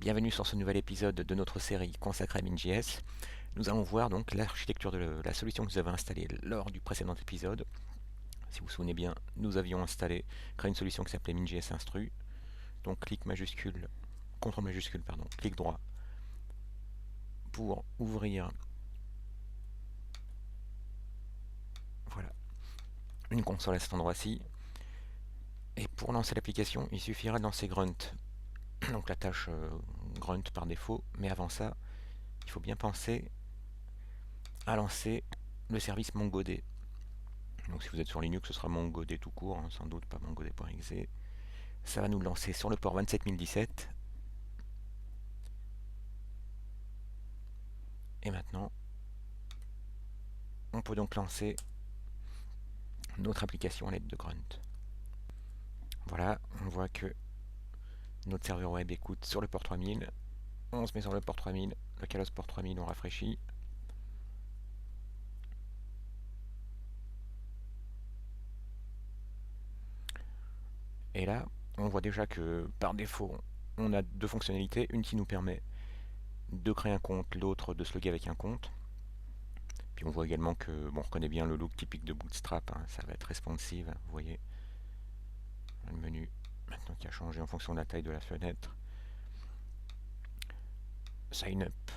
Bienvenue sur ce nouvel épisode de notre série consacrée à Min.js. Nous allons voir donc l'architecture de la solution que nous avons installée lors du précédent épisode. Si vous vous souvenez bien, nous avions créé une solution qui s'appelait Min.js Instru. Donc clic majuscule, CTRL majuscule, pardon, clic droit pour ouvrir voilà, une console à cet endroit-ci. Et pour lancer l'application, il suffira de lancer grunt. Donc la tâche grunt par défaut, mais avant ça, il faut bien penser à lancer le service MongoD. Donc si vous êtes sur Linux, ce sera MongoD tout court, hein, sans doute pas MongoD.exe. Ça va nous lancer sur le port 27017. Et maintenant, on peut donc lancer notre application à l'aide de grunt. Voilà, on voit que notre serveur web écoute sur le port 3000. On se met sur le port 3000, le Kalos port 3000, on rafraîchit. Et là, on voit déjà que par défaut, on a deux fonctionnalités. Une qui nous permet de créer un compte, l'autre de se loguer avec un compte. Puis on voit également que, bon, on reconnaît bien le look typique de Bootstrap, hein, ça va être responsive, vous voyez. Le menu, maintenant qui a changé en fonction de la taille de la fenêtre. Sign up.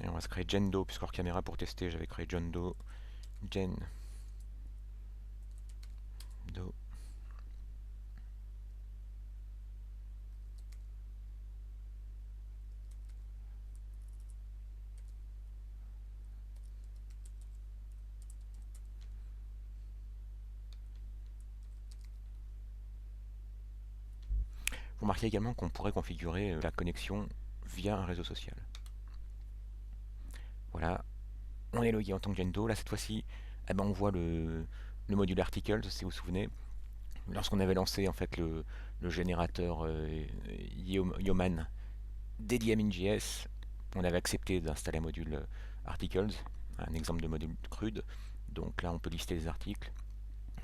Et on va se créer Jendo, puisqu'hors caméra pour tester, j'avais créé John Doe. Jen Do. Vous remarquez également qu'on pourrait configurer la connexion via un réseau social. Voilà, on est logué en tant que Jendo. Là, cette fois-ci, eh ben, on voit le module articles, si vous vous souvenez. Lorsqu'on avait lancé en fait le générateur Yeoman dédié à Min.js, on avait accepté d'installer un module articles, un exemple de module CRUD. Donc là, on peut lister les articles.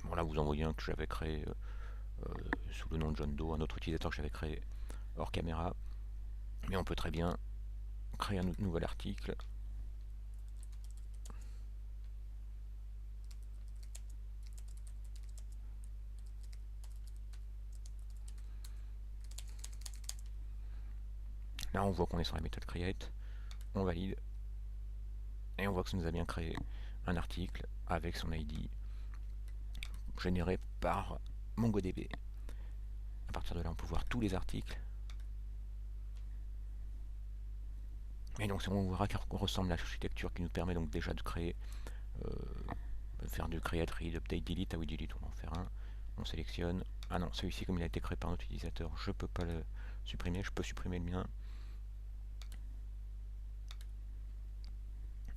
Bon, là, vous en voyez un que j'avais créé sous le nom de John Doe, un autre utilisateur que j'avais créé hors caméra. Mais on peut très bien créer un nouvel article. Là, on voit qu'on est sur la méthode create. On valide. Et on voit que ça nous a bien créé un article avec son ID généré par MongoDB. À partir de là, on peut voir tous les articles. Et donc, on verra qu'on ressemble à l'architecture qui nous permet donc déjà de créer, faire du create, read, update, delete. Ah oui, delete, on va en faire un. On sélectionne. Ah non, celui-ci, comme il a été créé par notre utilisateur, je ne peux pas le supprimer. Je peux supprimer le mien.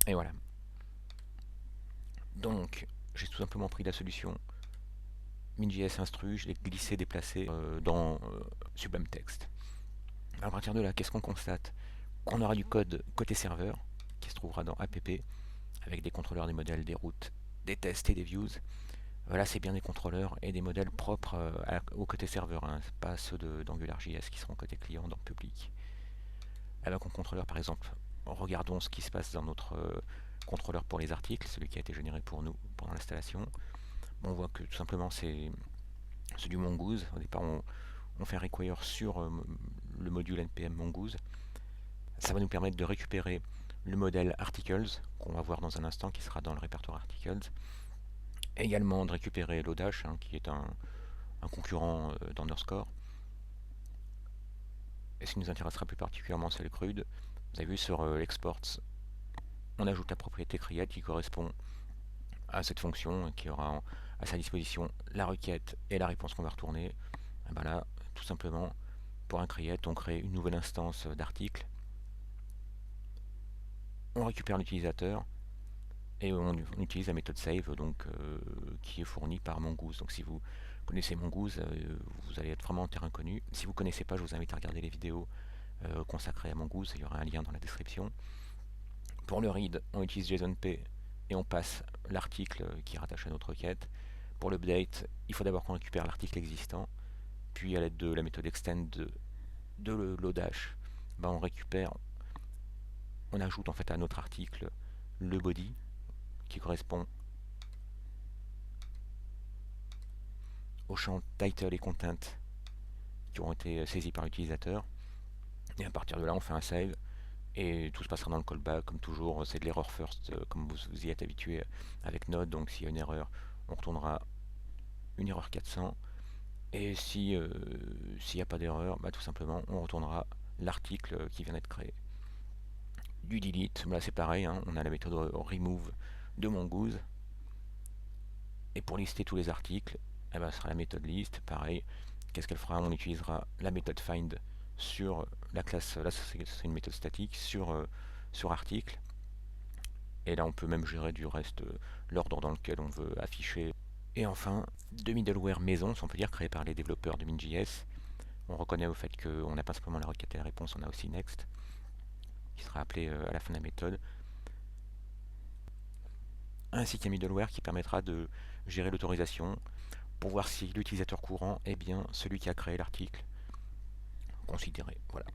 Et voilà. Donc, j'ai tout simplement pris la solution Min.js Instru, je l'ai glissé, déplacé dans Sublime Text. À partir de là, qu'est-ce qu'on constate? Qu'on aura du code côté serveur, qui se trouvera dans app, avec des contrôleurs, des modèles, des routes, des tests et des views. Là, c'est bien des contrôleurs et des modèles propres au côté serveur, hein, pas ceux d'AngularJS qui seront côté client dans public. Avec un contrôleur, par exemple, regardons ce qui se passe dans notre contrôleur pour les articles, celui qui a été généré pour nous pendant l'installation. On voit que tout simplement c'est du Mongoose. Au départ, on fait un require sur le module npm Mongoose. Ça va nous permettre de récupérer le modèle articles, qu'on va voir dans un instant, qui sera dans le répertoire articles. Également de récupérer l'Odash, hein, qui est un concurrent d'Underscore. Et ce qui nous intéressera plus particulièrement, c'est le CRUD. Vous avez vu sur l'exports, on ajoute la propriété create qui correspond à cette fonction, qui aura à sa disposition la requête et la réponse qu'on va retourner. Et ben là, tout simplement, pour un create, on crée une nouvelle instance d'article. On récupère l'utilisateur et on utilise la méthode save donc, qui est fournie par Mongoose. Donc si vous connaissez Mongoose, vous allez être vraiment en terrain connu. Si vous ne connaissez pas, je vous invite à regarder les vidéos consacrées à Mongoose, il y aura un lien dans la description. Pour le read, on utilise JSONP et on passe l'article qui est rattaché à notre requête. Pour l'update, il faut d'abord qu'on récupère l'article existant, puis à l'aide de la méthode extend de Lodash, on récupère, on ajoute en fait à notre article le body qui correspond au champ title et content qui ont été saisis par l'utilisateur. Et à partir de là, on fait un save et tout se passera dans le callback. Comme toujours, c'est de l'erreur first, comme vous y êtes habitué avec Node. Donc s'il y a une erreur, on retournera une erreur 400. Et si s'il n'y a pas d'erreur, tout simplement, on retournera l'article qui vient d'être créé. Du delete, là c'est pareil, hein, on a la méthode remove de Mongoose. Et pour lister tous les articles, ce sera la méthode list, pareil. Qu'est-ce qu'elle fera? On utilisera la méthode find sur la classe, là c'est une méthode statique, sur article. Et là on peut même gérer du reste l'ordre dans lequel on veut afficher. Et enfin, deux middleware maison, si on peut dire, créés par les développeurs de Min.js. On reconnaît au fait qu'on n'a pas simplement la requête et la réponse, on a aussi next, qui sera appelé à la fin de la méthode. Ainsi qu'un middleware qui permettra de gérer l'autorisation pour voir si l'utilisateur courant est bien celui qui a créé l'article considéré. Voilà.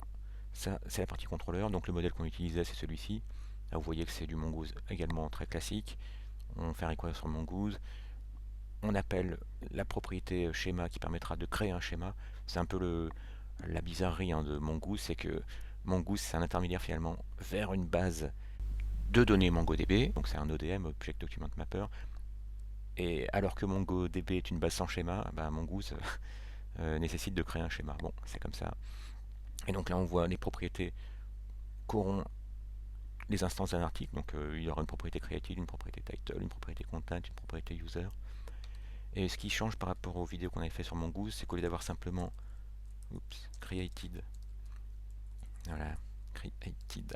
Ça, c'est la partie contrôleur. Donc le modèle qu'on utilisait, c'est celui-ci. Là, vous voyez que c'est du Mongoose également très classique. On fait un require sur Mongoose. On appelle la propriété schéma qui permettra de créer un schéma. C'est un peu la bizarrerie de Mongoose, c'est que Mongoose, c'est un intermédiaire finalement vers une base de données MongoDB. Donc c'est un ODM, Object Document Mapper. Et alors que MongoDB est une base sans schéma, Mongoose nécessite de créer un schéma. Bon, c'est comme ça. Et donc là, on voit les propriétés qu'auront les instances d'un article. Donc il y aura une propriété created, une propriété title, une propriété content, une propriété user. Et ce qui change par rapport aux vidéos qu'on avait fait sur Mongoose, c'est qu'au lieu d'avoir simplement created, voilà, created,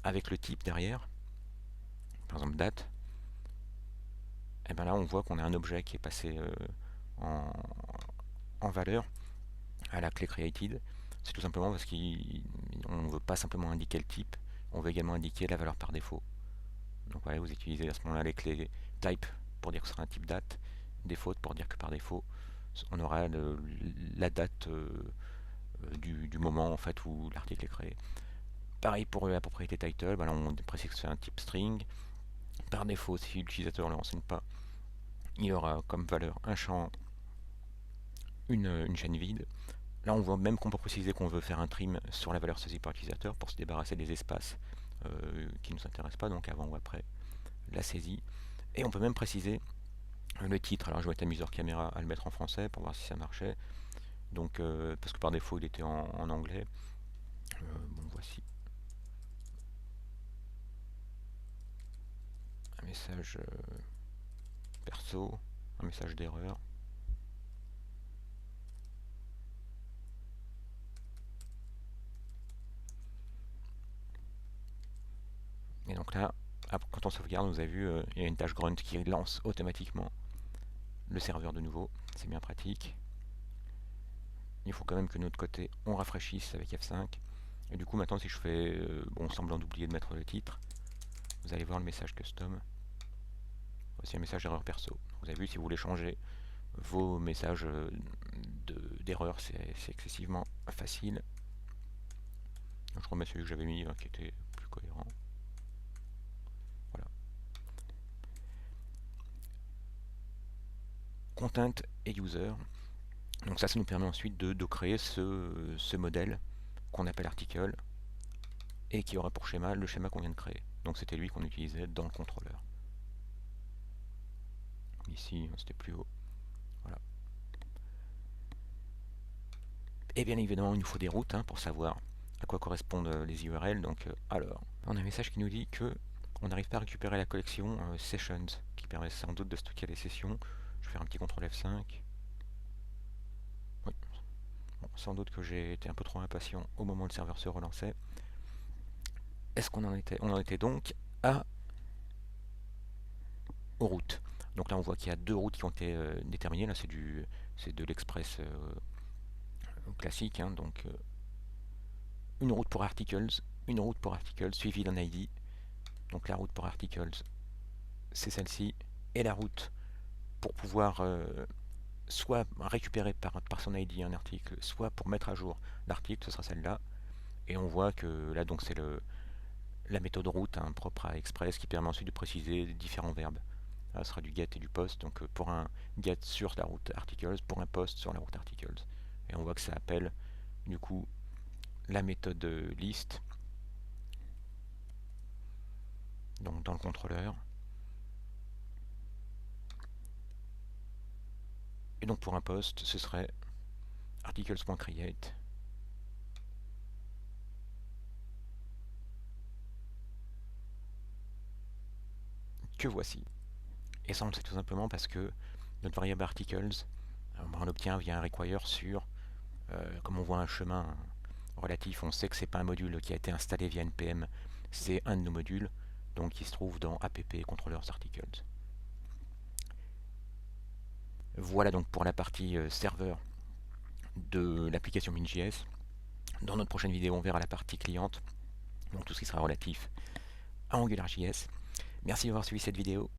avec le type derrière, par exemple date, et là on voit qu'on a un objet qui est passé en valeur à la clé created. C'est tout simplement parce qu'on ne veut pas simplement indiquer le type, on veut également indiquer la valeur par défaut. Donc voilà, vous utilisez à ce moment-là les clés type pour dire que ce sera un type date, default pour dire que par défaut on aura la date du moment en fait où l'article est créé. Pareil pour la propriété title, on précise que c'est un type string. Par défaut, si l'utilisateur ne le renseigne pas, il aura comme valeur un champ, une chaîne vide. Là, on voit même qu'on peut préciser qu'on veut faire un trim sur la valeur saisie par l'utilisateur pour se débarrasser des espaces qui ne nous intéressent pas, donc avant ou après la saisie. Et on peut même préciser le titre. Alors, je vais mettre Amuser Caméra à le mettre en français pour voir si ça marchait. Donc, parce que par défaut, il était en anglais. Voici un message perso, un message d'erreur. Et donc là, quand on sauvegarde, vous avez vu, il y a une tâche grunt qui lance automatiquement le serveur de nouveau. C'est bien pratique. Il faut quand même que de notre côté, on rafraîchisse avec F5. Et du coup, maintenant, si je fais semblant d'oublier de mettre le titre, vous allez voir le message custom. Voici un message d'erreur perso. Vous avez vu, si vous voulez changer vos messages d'erreur, c'est excessivement facile. Je remets celui que j'avais mis qui était plus cohérent. Voilà. Content et user. Donc ça nous permet ensuite de créer ce modèle qu'on appelle article et qui aura pour schéma le schéma qu'on vient de créer. Donc c'était lui qu'on utilisait dans le contrôleur. Ici, c'était plus haut. Voilà. Et bien évidemment, il nous faut des routes pour savoir à quoi correspondent les URL. Donc, alors, on a un message qui nous dit que on n'arrive pas à récupérer la collection sessions, qui permet sans doute de stocker les sessions. Je vais faire un petit CTRL F5. Oui. Bon, sans doute que j'ai été un peu trop impatient au moment où le serveur se relançait. Est-ce qu'on en était? On en était donc aux routes. Donc là, on voit qu'il y a deux routes qui ont été déterminées. Là, c'est de l'express classique. Donc, une route pour articles, une route pour articles suivie d'un ID. Donc la route pour articles, c'est celle-ci. Et la route pour pouvoir soit récupérer par son ID un article, soit pour mettre à jour l'article, ce sera celle-là. Et on voit que là, donc c'est la méthode route propre à Express qui permet ensuite de préciser différents verbes. Là, ce sera du get et du post, donc pour un get sur la route articles, pour un post sur la route articles. Et on voit que ça appelle du coup la méthode list, donc dans le contrôleur. Et donc pour un post, ce serait articles.create. Que voici. Et ça, on le sait tout simplement parce que notre variable articles, on l'obtient via un require sur, comme on voit un chemin relatif, on sait que c'est pas un module qui a été installé via npm, c'est un de nos modules, donc qui se trouve dans app controllers articles. Voilà donc pour la partie serveur de l'application Min.js. Dans notre prochaine vidéo, on verra la partie cliente, donc tout ce qui sera relatif à AngularJS. Merci d'avoir suivi cette vidéo.